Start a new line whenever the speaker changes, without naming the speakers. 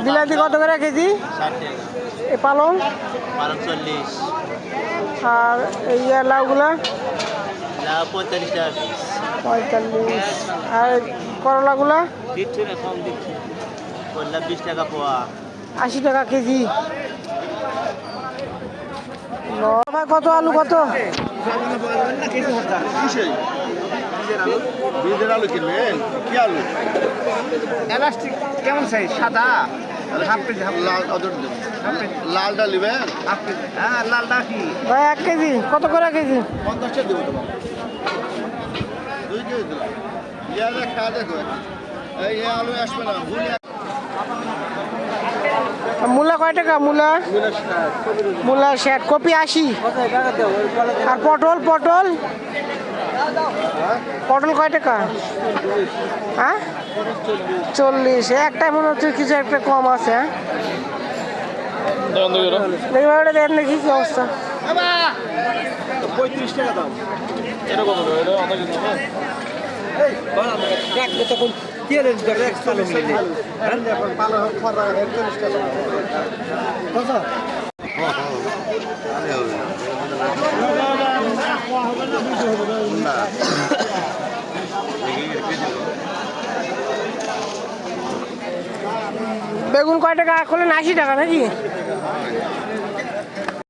বিলাতি কত করে কেজি? এ পালং
40।
আর এই লাউগুলা
45 টাকা।
45। আর করলাগুলা
দিচ্ছি না, কম দিচ্ছি। করলা 20 টাকা পোয়া।
80 টাকা কেজি। ভাই কত আলু কত?
বীজের আলু কিনবেন? কি আলু?
এলাস্টিক কেমন সাইজ? সাদা হাফ কেজি,
লালটা নেবেন?
Half KG. হ্যাঁ, লালটা কি?
ভাই 1 কেজি কত করে কেজি?
50 দেবো তোমার। 2 কেজি দিলাম। ইয়ারে খাওয়া দেখো। এই আলু আসবে না, ভুলে
মূলা কয় টাকা? মূলা 60, কপি 80। আর পটল কয় টাকা? হ্যাঁ 40। একটাই মনে হচ্ছে কিছু একটা কম আছে। হ্যাঁ দেন দেখি কি অবস্থা।
35 টাকা দাম।
এরকম
তখন কি রেঞ্জ করে? এক চালু মিলে
এখন পালো 41 টাকা। কত?
বেগুন কয় টাকা? করলেন 80 টাকা নাকি?